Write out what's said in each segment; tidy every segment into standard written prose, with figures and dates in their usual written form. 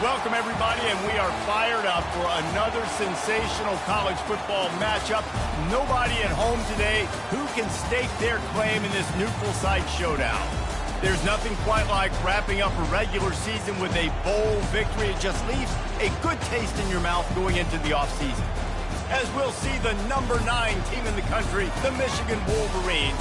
Welcome, everybody, and we are fired up for another sensational college football matchup. Nobody at home today who can stake their claim in this neutral site showdown. There's nothing quite like wrapping up a regular season with a bowl victory. It just leaves a good taste in your mouth going into the offseason. As we'll see the number 9 team in the country, the Michigan Wolverines,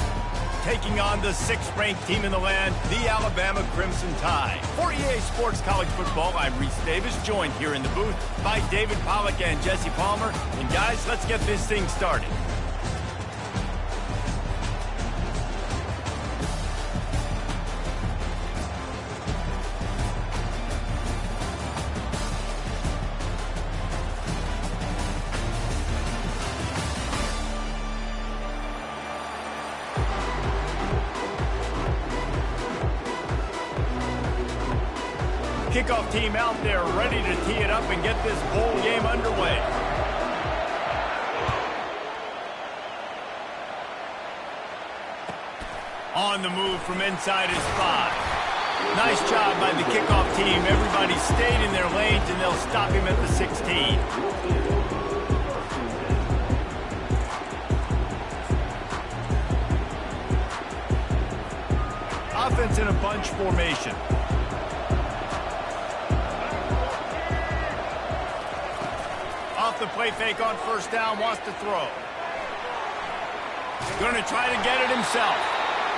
taking on the 6th-ranked team in the land, the Alabama Crimson Tide. For EA Sports College Football, I'm Reese Davis, joined here in the booth by David Pollack and Jesse Palmer. And guys, let's get this thing started. Kickoff team out there ready to tee it up and get this bowl game underway. On the move from inside his 5. Nice job by the kickoff team. Everybody stayed in their lanes and they'll stop him at the 16. Offense in a bunch formation. Off the play fake on first down, wants to throw. Going to try to get it himself.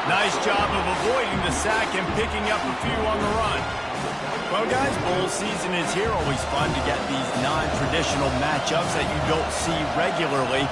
Nice job of avoiding the sack and picking up a few on the run. Well, guys, bowl season is here. Always fun to get these non-traditional matchups that you don't see regularly.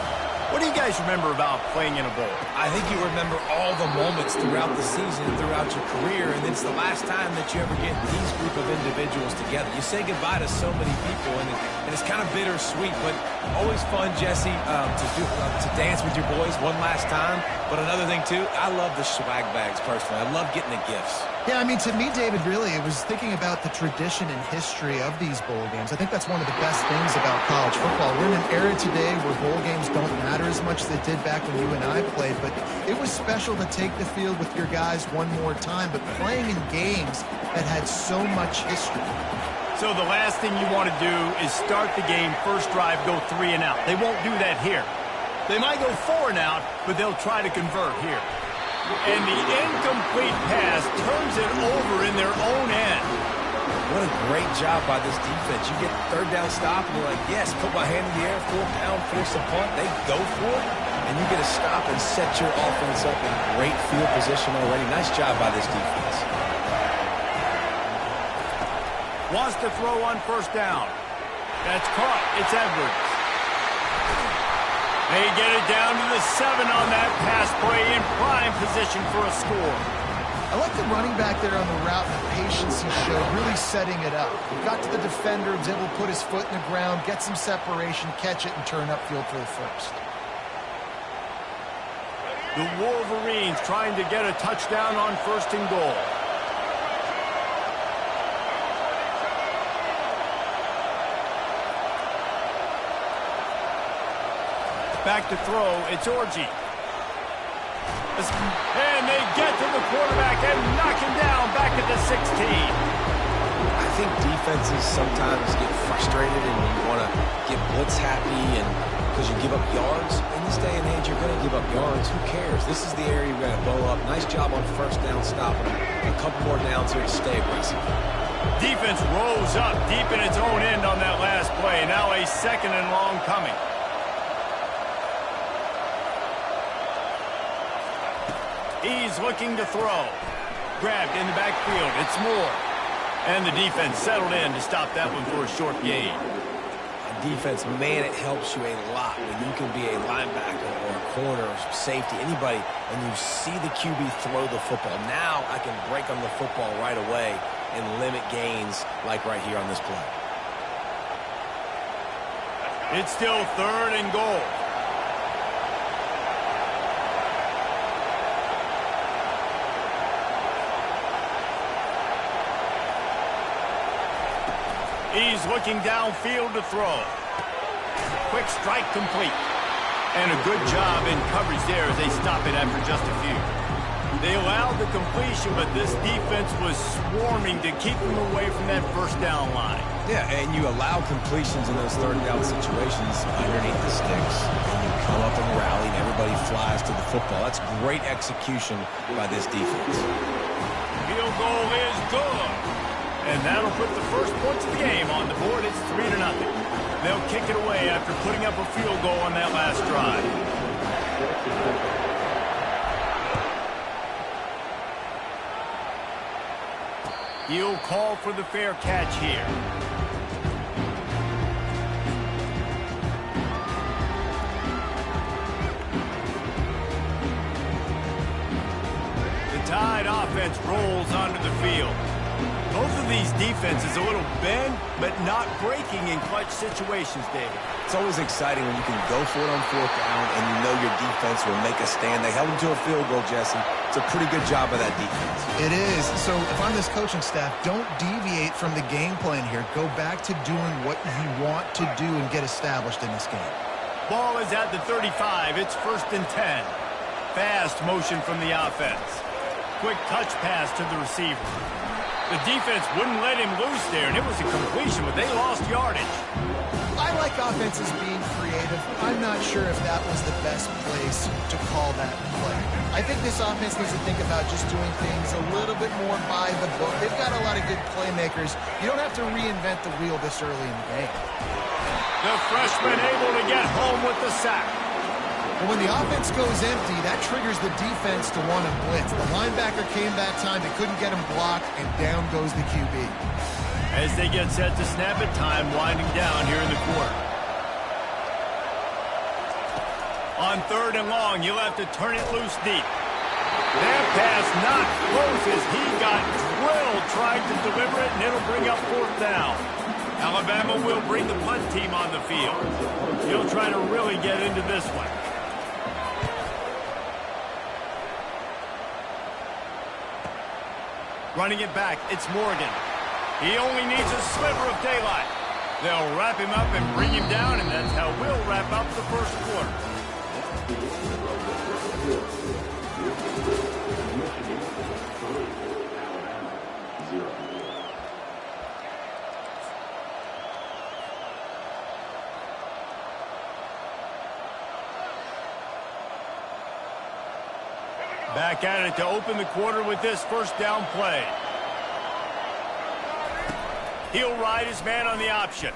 What do you guys remember about playing in a bowl? I think you remember all the moments throughout the season, throughout your career, and it's the last time that you ever get these group of individuals together. You say goodbye to so many people, and it's kind of bittersweet, but always fun, Jesse, to dance with your boys one last time. But another thing, too, I love the swag bags, personally. I love getting the gifts. Yeah, I mean, to me, David, really, it was thinking about the tradition and history of these bowl games. I think that's one of the best things about college football. We're in an era today where bowl games don't matter as much as they did back when you and I played, but it was special to take the field with your guys one more time, but playing in games that had so much history. So the last thing you want to do is start the game, first drive, go 3 and out. They won't do that here. They might go 4 and out, but they'll try to convert here. And the incomplete pass turns it over in their own end. What a great job by this defense. You get third down stop, and you're like, yes, put my hand in the air, 4th down, force a punt. They go for it, and you get a stop and set your offense up in great field position already. Nice job by this defense. Wants to throw on first down. That's caught. It's Edwards. They get it down to the 7 on that pass play in prime position for a score. I like the running back there on the route and the patience he showed, really setting it up. He got to the defender, was able to put his foot in the ground, get some separation, catch it, and turn upfield for the first. The Wolverines trying to get a touchdown on 1st and goal. Back to throw, it's Orji. And they get to the quarterback and knock him down back at the 16. I think defenses sometimes get frustrated and you want to get blitz happy and because you give up yards. In this day and age, you're going to give up yards. Who cares? This is the area you're going to blow up. Nice job on first down stopping. A couple more downs here to stay aggressive. Defense rose up deep in its own end on that last play. Now a 2nd and long coming. He's looking to throw. Grabbed in the backfield. It's Moore. And the defense settled in to stop that one for a short gain. Defense, man, it helps you a lot when you can be a linebacker or a corner or safety, anybody, and you see the QB throw the football. Now I can break on the football right away and limit gains like right here on this play. It's still 3rd and goal. He's looking downfield to throw. Quick strike complete. And a good job in coverage there as they stop it after just a few. They allowed the completion, but this defense was swarming to keep them away from that first down line. Yeah, and you allow completions in those third down situations underneath the sticks, and you come up and rally, and everybody flies to the football. That's great execution by this defense. Field goal is good. And that'll put the first points of the game on the board. It's 3-0. They'll kick it away after putting up a field goal on that last drive. He'll call for the fair catch here. The Tide offense rolls onto the field. Both of these defenses a little bend, but not breaking in clutch situations, David. It's always exciting when you can go for it on fourth down and you know your defense will make a stand. They held them to a field goal, Jesse. It's a pretty good job by that defense. It is. So if I'm this coaching staff, don't deviate from the game plan here. Go back to doing what you want to do and get established in this game. Ball is at the 35. It's 1st and 10. Fast motion from the offense. Quick touch pass to the receiver. The defense wouldn't let him loose there, and it was a completion, but they lost yardage. I like offenses being creative. I'm not sure if that was the best place to call that play. I think this offense needs to think about just doing things a little bit more by the book. They've got a lot of good playmakers. You don't have to reinvent the wheel this early in the game. The freshman able to get home with the sack. But when the offense goes empty, that triggers the defense to want to blitz. The linebacker came that time. They couldn't get him blocked, and down goes the QB. As they get set to snap it, time winding down here in the quarter. On 3rd and long, you'll have to turn it loose deep. That pass not close as he got drilled trying to deliver it, and it'll bring up 4th down. Alabama will bring the punt team on the field. He'll try to really get into this one. Running it back, it's Morgan. He only needs a sliver of daylight. They'll wrap him up and bring him down, and that's how we'll wrap up the first quarter. Back at it to open the quarter with this first down play. He'll ride his man on the option.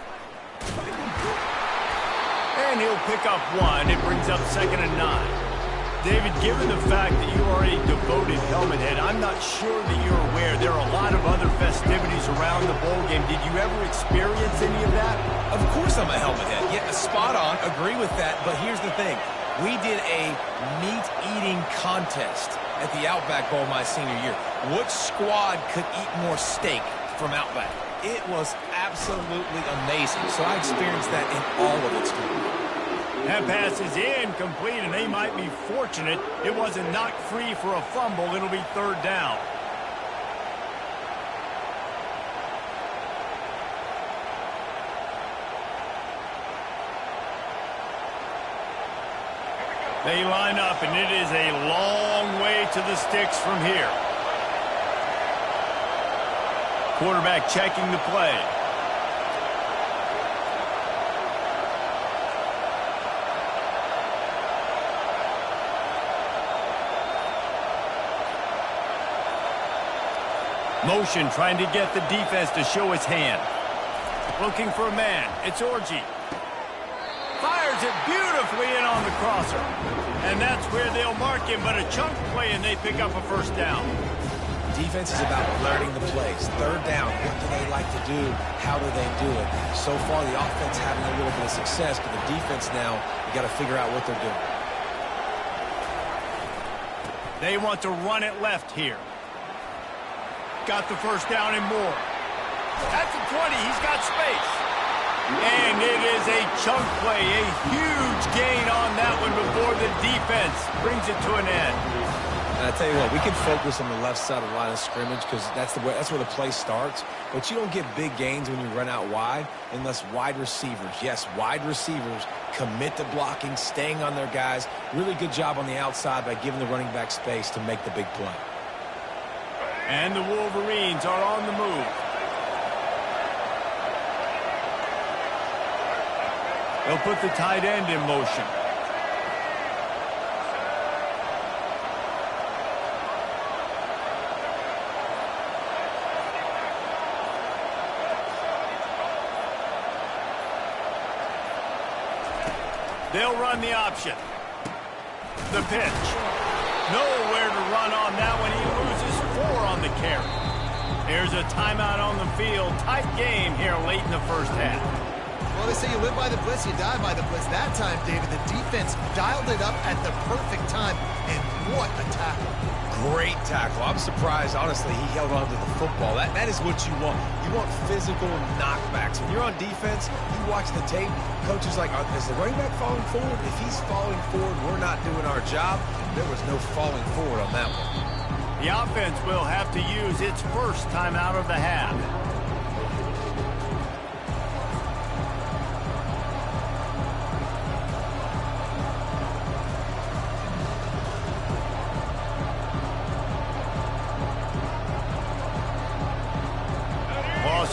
And he'll pick up 1. It brings up 2nd and 9. David, given the fact that you are a devoted helmet head, I'm not sure that you're aware there are a lot of other festivities around the bowl game. Did you ever experience any of that? Of course I'm a helmet head. Yeah, spot on. Agree with that. But here's the thing. We did a meat-eating contest at the Outback Bowl my senior year. Which squad could eat more steak from Outback? It was absolutely amazing. So I experienced that in all of its glory. That pass is incomplete, and they might be fortunate it wasn't knocked free for a fumble. It'll be 3rd down. They line up, and it is a long way to the sticks from here. Quarterback checking the play. Motion trying to get the defense to show his hand. Looking for a man. It's Orji. Fires it beautifully in on the crosser. And that's where they'll mark him, but a chunk play, and they pick up a first down. Defense is about learning the plays. 3rd down, what do they like to do? How do they do it? So far, the offense having a little bit of success, but the defense now, you got to figure out what they're doing. They want to run it left here. Got the first down and more. At the 20, he's got space. And it is a chunk play, a huge gain on that one before the defense brings it to an end. And I tell you what, we can focus on the left side of the line of scrimmage because that's where the play starts. But you don't get big gains when you run out wide unless wide receivers, yes, wide receivers commit to blocking, staying on their guys. Really good job on the outside by giving the running back space to make the big play. And the Wolverines are on the move. They'll put the tight end in motion. They'll run the option. The pitch. Nowhere to run on that one. He loses 4 on the carry. There's a timeout on the field. Tight game here late in the first half. Well, they say you live by the blitz, you die by the blitz. That time, David, the defense dialed it up at the perfect time, and what a tackle. Great tackle. I'm surprised, honestly, he held on to the football. That is what you want. You want physical knockbacks. When you're on defense, you watch the tape, coach is like, is the running back falling forward? If he's falling forward, we're not doing our job. There was no falling forward on that one. The offense will have to use its first timeout of the half.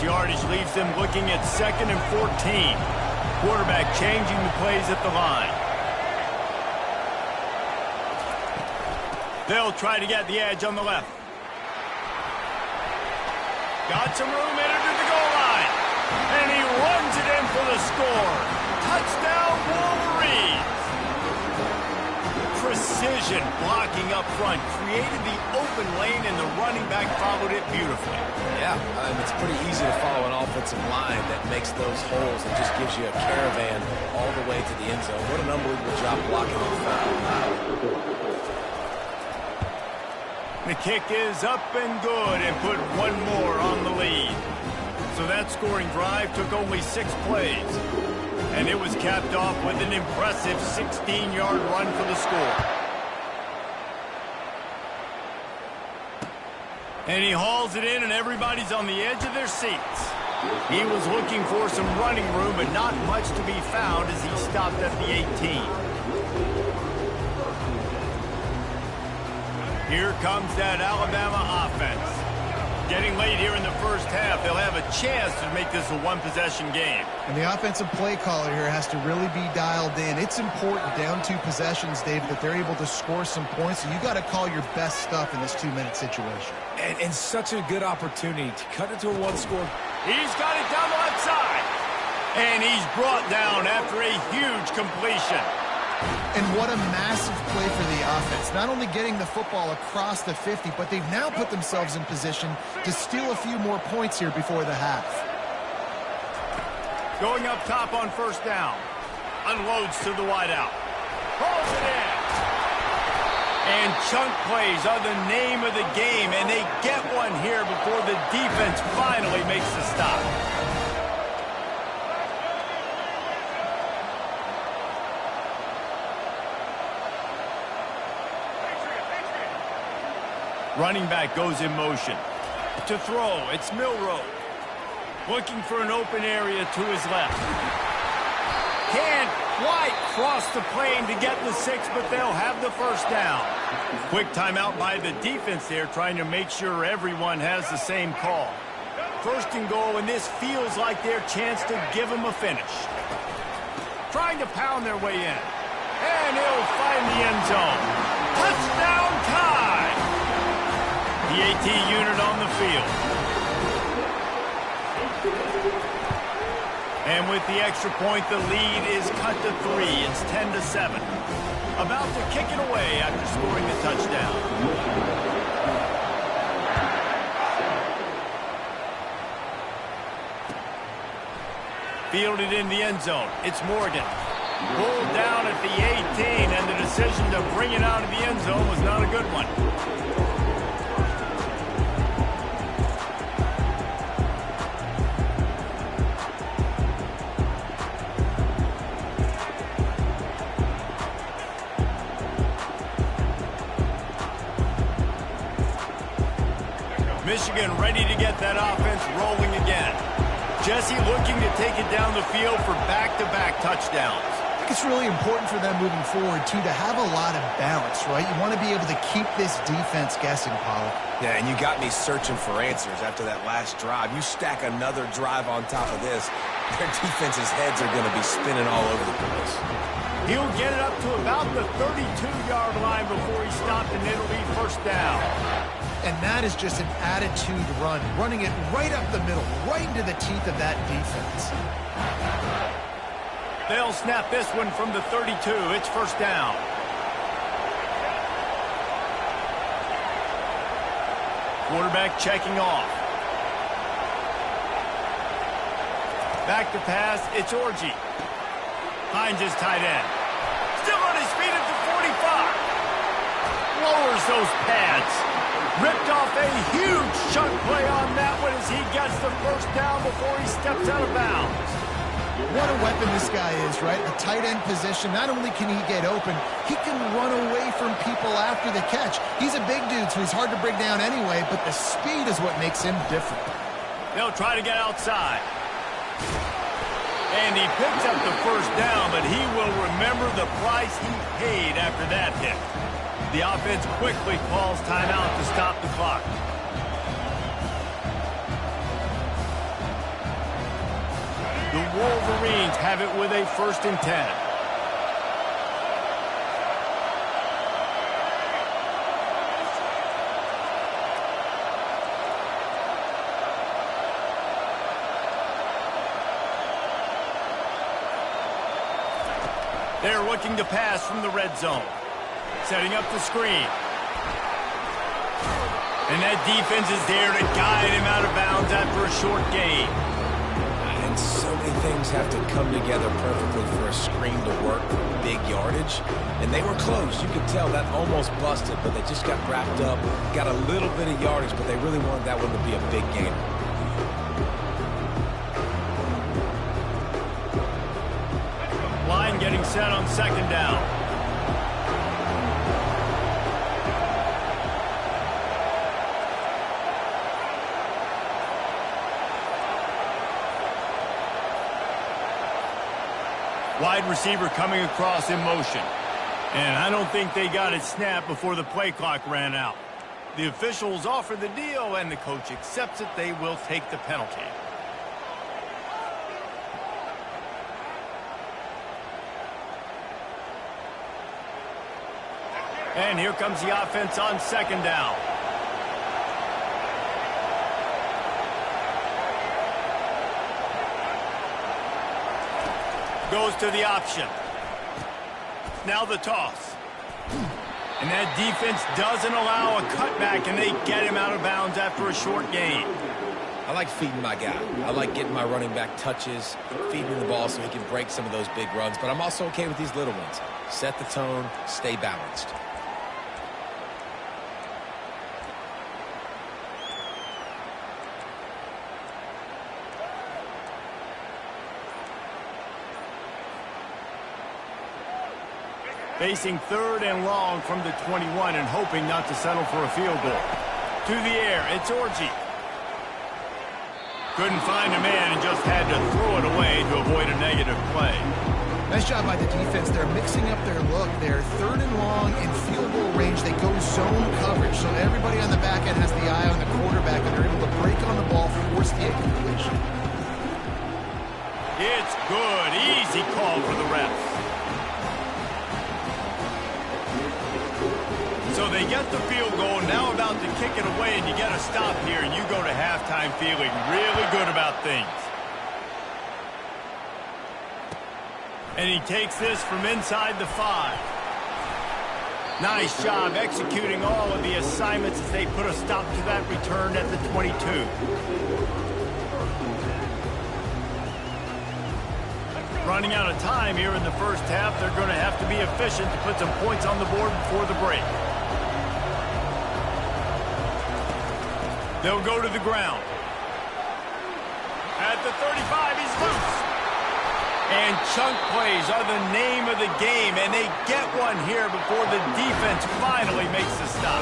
Yardage leaves them looking at 2nd and 14. Quarterback changing the plays at the line. They'll try to get the edge on the left. Got some room, entered to the goal line. And he runs it in for the score. Touchdown, Wolverines. Precision blocking up front created the open lane, and the running back followed it beautifully. Yeah, it's pretty easy to follow an offensive line that makes those holes and just gives you a caravan all the way to the end zone. What an unbelievable job blocking on the front. The kick is up and good, and put one more on the lead. So that scoring drive took only 6 plays. And it was capped off with an impressive 16-yard run for the score. And he hauls it in, and everybody's on the edge of their seats. He was looking for some running room, but not much to be found as he stopped at the 18. Here comes that Alabama offense. Getting late here in the first half, they'll have a chance to make this a one-possession game. And the offensive play caller here has to really be dialed in. It's important down 2 possessions, David, that they're able to score some points. So you got to call your best stuff in this 2-minute situation. And such a good opportunity to cut it to a 1-score. He's got it down the left side. And he's brought down after a huge completion. And what a massive play for the offense. Not only getting the football across the 50, but they've now put themselves in position to steal a few more points here before the half. Going up top on first down. Unloads to the wideout. Pulls it in. And chunk plays are the name of the game, and they get one here before the defense finally makes the stop. Running back goes in motion. To throw, it's Milroe. Looking for an open area to his left. Can't quite cross the plane to get the 6, but they'll have the first down. Quick timeout by the defense there, trying to make sure everyone has the same call. First and goal, and this feels like their chance to give them a finish. Trying to pound their way in. And he'll find the end zone. Touchdown tie! The AT unit on the field. And with the extra point, the lead is cut to 3. It's 10-7. About to kick it away after scoring the touchdown. Fielded in the end zone. It's Morgan. Pulled down at the 18, and the decision to bring it out of the end zone was not a good one. Michigan ready to get that offense rolling again. Jesse looking to take it down the field for back-to-back touchdowns. think it's really important for them moving forward, too, to have a lot of balance, right? You want to be able to keep this defense guessing, Pollard. Yeah, and you got me searching for answers after that last drive. You stack another drive on top of this, their defense's heads are going to be spinning all over the place. He'll get it up to about the 32-yard line before he stopped, and it'll be first down. And that is just an attitude run, running it right up the middle, right into the teeth of that defense. They'll snap this one from the 32. It's first down. Quarterback checking off. Back to pass, it's Orji. Hines is tight end. Still on his feet at the 45. Lowers those pads. Ripped off a huge chunk play on that one as he gets the first down before he steps out of bounds. What a weapon this guy is, right? The tight end position, not only can he get open, he can run away from people after the catch. He's a big dude, so he's hard to bring down anyway, but the speed is what makes him different. They'll try to get outside. And he picks up the first down, but he will remember the price he paid after that hit. The offense quickly calls timeout to stop the clock. The Wolverines have it with a 1st and 10. They're looking to pass from the red zone. Setting up the screen. And that defense is there to guide him out of bounds after a short gain. And so many things have to come together perfectly for a screen to work for big yardage. And they were close. You could tell that almost busted, but they just got wrapped up, got a little bit of yardage, but they really wanted that one to be a big gainer. Line getting set on 2nd down. Wide receiver coming across in motion. And I don't think they got it snapped before the play clock ran out. The officials offer the deal, and the coach accepts it. They will take the penalty. And here comes the offense on 2nd down. Goes to the option. Now the toss. And that defense doesn't allow a cutback, and they get him out of bounds after a short gain. I like feeding my guy. I like getting my running back touches, feeding him the ball so he can break some of those big runs. But I'm also okay with these little ones. Set the tone, stay balanced. Facing 3rd and long from the 21 and hoping not to settle for a field goal. To the air, it's Orji. Couldn't find a man and just had to throw it away to avoid a negative play. Nice job by the defense. They're mixing up their look. They're 3rd and long in field goal range. They go zone coverage, so everybody on the back end has the eye on the quarterback, and they're able to break on the ball, force the incompletion. It's good. Easy call for the refs. So they get the field goal, now about to kick it away, and you get a stop here, and you go to halftime feeling really good about things. And he takes this from inside the 5. Nice job executing all of the assignments as they put a stop to that return at the 22. Running out of time here in the first half. They're going to have to be efficient to put some points on the board before the break. They'll go to the ground. At the 35, he's loose. And chunk plays are the name of the game, and they get one here before the defense finally makes the stop.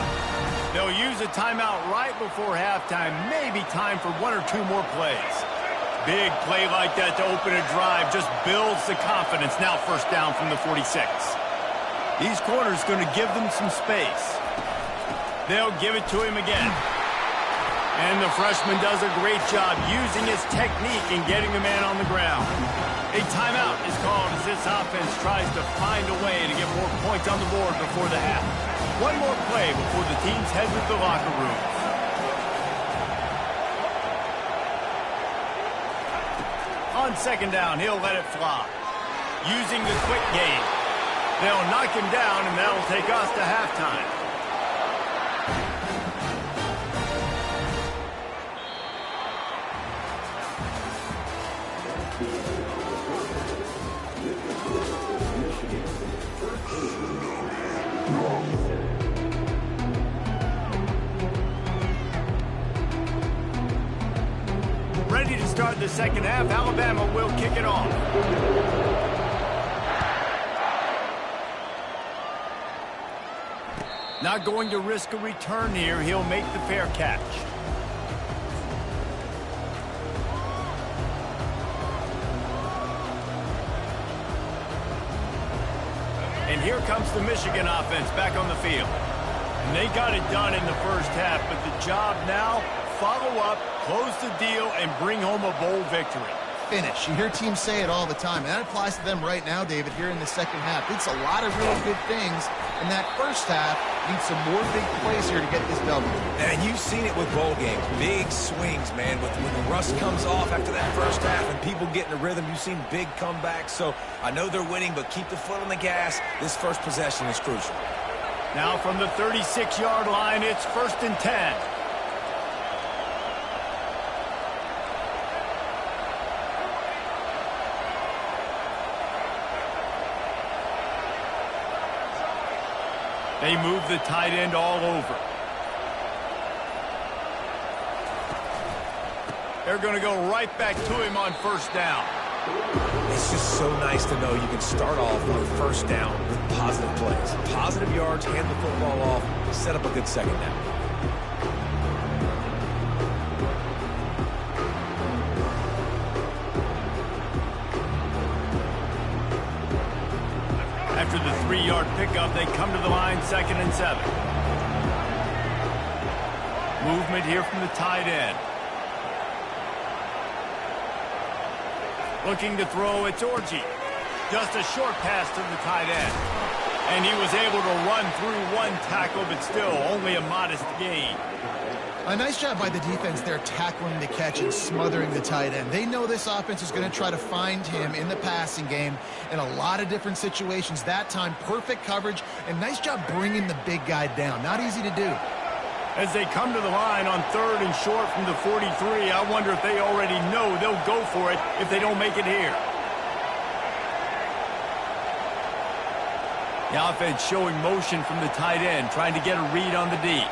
They'll use a timeout right before halftime, maybe time for 1 or 2 more plays. Big play like that to open a drive just builds the confidence. Now first down from the 46. These corners going to give them some space. They'll give it to him again. And the freshman does a great job using his technique and getting the man on the ground. A timeout is called as this offense tries to find a way to get more points on the board before the half. One more play before the teams head to the locker room. On second down, he'll let it fly. Using the quick game. They'll knock him down, and that'll take us to halftime. Ready to start the second half. Alabama will kick it off. Not going to risk a return here. He'll make the fair catch. And here comes the Michigan offense back on the field. And they got it done in the first half, but the job now, follow up, close the deal, and bring home a bowl victory. Finish. You hear teams say it all the time, and that applies to them right now, David, here in the second half. It's a lot of really good things, and that first half needs some more big plays here to get this W. And you've seen it with bowl games. Big swings, man. When the rust comes off after that first half and people get in a rhythm, you've seen big comebacks. So I know they're winning, but keep the foot on the gas. This first possession is crucial. Now from the 36-yard line, it's 1st and 10. They move the tight end all over. They're going to go right back to him on first down. It's just so nice to know you can start off on first down with positive plays. Positive yards, hand the football off, set up a good second down. After the 3-yard pickup, they come to the line, 2nd and 7. Movement here from the tight end. Looking to throw, it's Orji. Just a short pass to the tight end. And he was able to run through one tackle, but still only a modest gain. A nice job by the defense there tackling the catch and smothering the tight end. They know this offense is going to try to find him in the passing game in a lot of different situations. That time, perfect coverage, and nice job bringing the big guy down. Not easy to do. As they come to the line on 3rd and short from the 43, I wonder if they already know they'll go for it if they don't make it here. The offense showing motion from the tight end, trying to get a read on the D.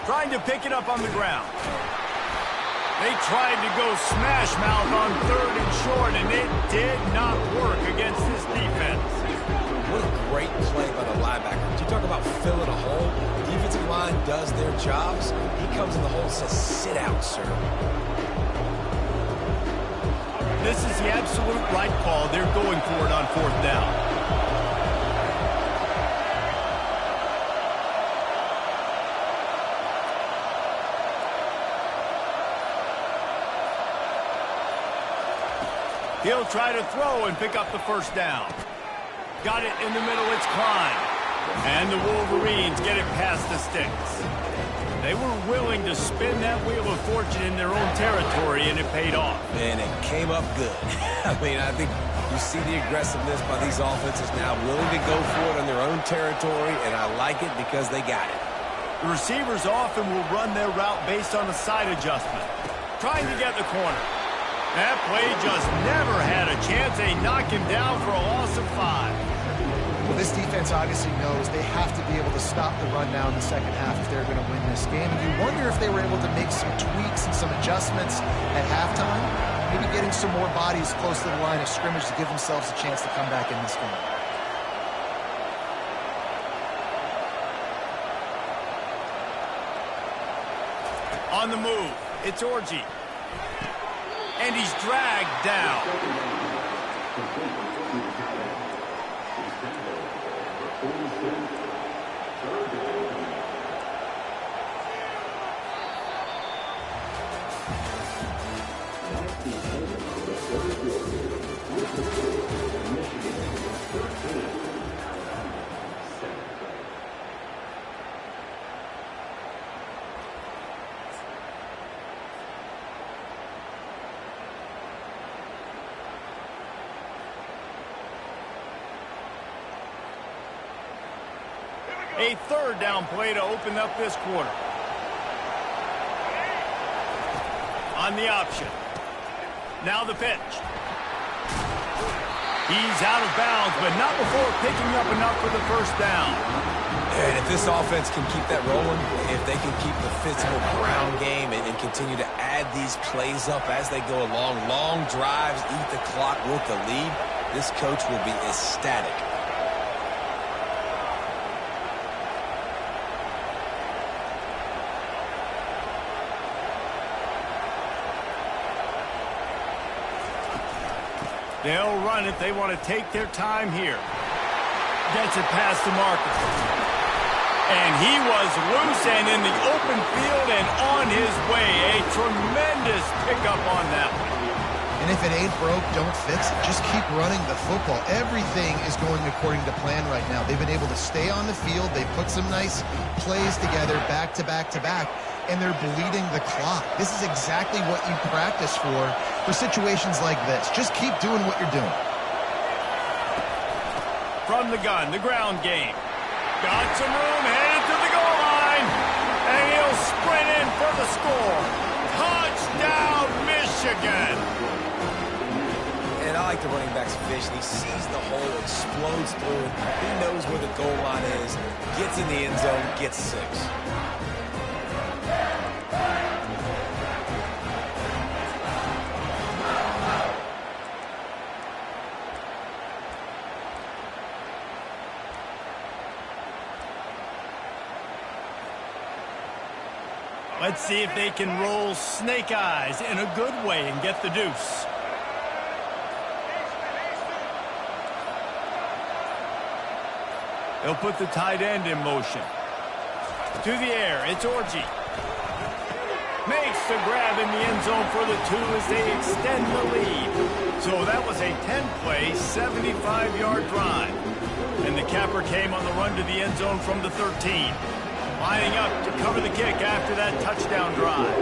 Trying to pick it up on the ground. They tried to go smash mouth on 3rd and short, and it did not work against this defense. What a great play by the linebacker. You talk about filling a hole. Defensive line does their jobs. He comes in the hole and says, sit out, sir. This is the absolute right call. They're going for it on 4th down. He'll try to throw and pick up the first down. Got it in the middle, it's Klein. And the Wolverines get it past the sticks. They were willing to spin that wheel of fortune in their own territory, and it paid off. And it came up good. I mean, I think you see the aggressiveness by these offenses now, willing to go for it in their own territory, and I like it because they got it. The receivers often will run their route based on a side adjustment, trying to get the corner. That play just never had a chance. They knock him down for a loss of 5. Well, this defense obviously knows they have to be able to stop the run now in the second half if they're going to win this game. And you wonder if they were able to make some tweaks and some adjustments at halftime, maybe getting some more bodies close to the line of scrimmage to give themselves a chance to come back in this game. On the move, it's Orji. And he's dragged down. A third down play to open up this quarter. On the option. Now the pitch. He's out of bounds, but not before picking up enough for the first down. And if this offense can keep that rolling, if they can keep the physical ground game and continue to add these plays up as they go along, long drives, eat the clock with the lead, this coach will be ecstatic. They'll run it. They want to take their time here. Gets it past the marker. And he was loose and in the open field and on his way. A tremendous pickup on that one. And if it ain't broke, don't fix it. Just keep running the football. Everything is going according to plan right now. They've been able to stay on the field. They put some nice plays together back to back to back, and they're bleeding the clock. This is exactly what you practice for situations like this. Just keep doing what you're doing. From the gun, the ground game. Got some room, headed to the goal line. And he'll sprint in for the score. Touchdown, Michigan. And I like the running back's vision. He sees the hole, explodes through it. He knows where the goal line is, gets in the end zone, gets 6. Let's see if they can roll snake eyes in a good way and get the deuce. They'll put the tight end in motion. To the air, it's Orji. Makes the grab in the end zone for the 2 as they extend the lead. So that was a 10-play, 75-yard drive. And the capper came on the run to the end zone from the 13. Lining up to cover the kick after that touchdown drive.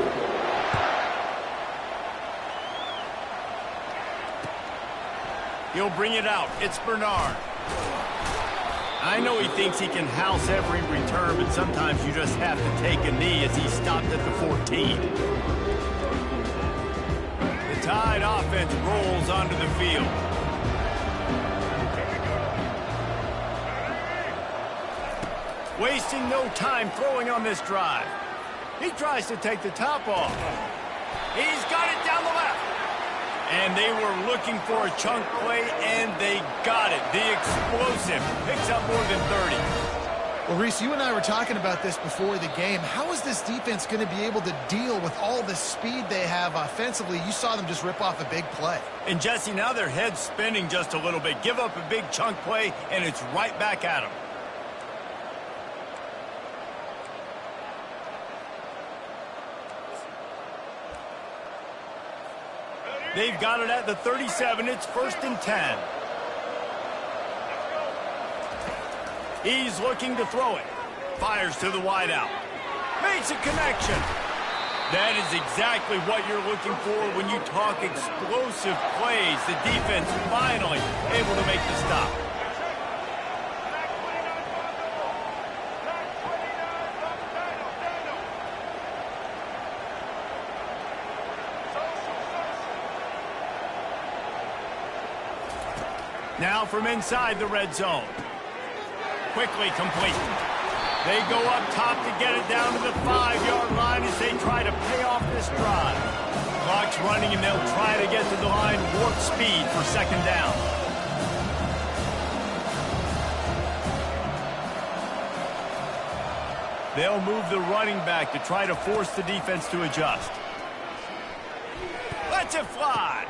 He'll bring it out. It's Bernard. I know he thinks he can house every return, but sometimes you just have to take a knee as he stopped at the 14. The Tide offense rolls onto the field. Wasting no time throwing on this drive. He tries to take the top off. He's got it down the left. And they were looking for a chunk play, and they got it. The explosive picks up more than 30. Well, Reese, you and I were talking about this before the game. How is this defense going to be able to deal with all the speed they have offensively? You saw them just rip off a big play. And, Jesse, now their head's spinning just a little bit. Give up a big chunk play, and it's right back at them. They've got it at the 37. It's 1st and 10. He's looking to throw it. Fires to the wideout. Makes a connection. That is exactly what you're looking for when you talk explosive plays. The defense finally able to make the stop. Now from inside the red zone. Quickly complete. They go up top to get it down to the 5-yard line as they try to pay off this drive. Clock's running and they'll try to get to the line warp speed for 2nd down. They'll move the running back to try to force the defense to adjust. Let's it fly.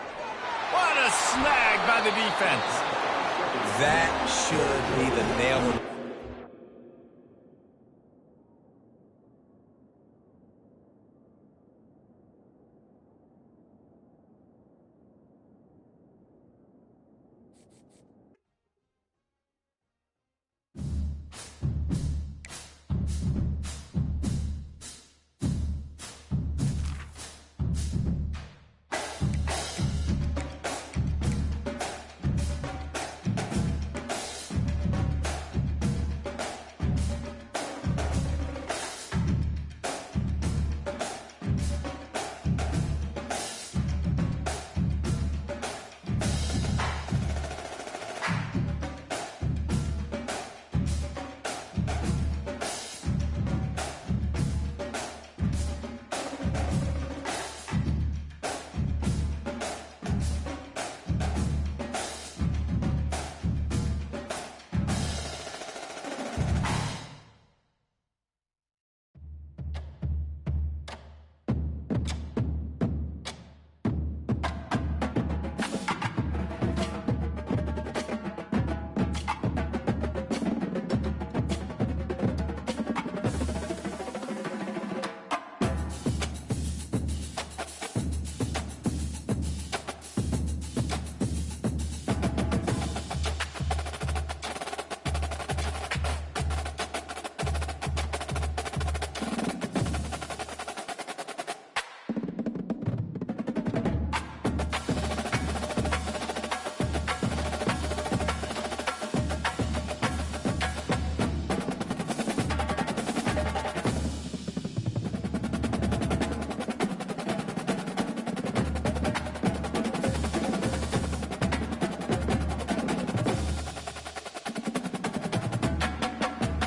What a snag by the defense. That should be the nail.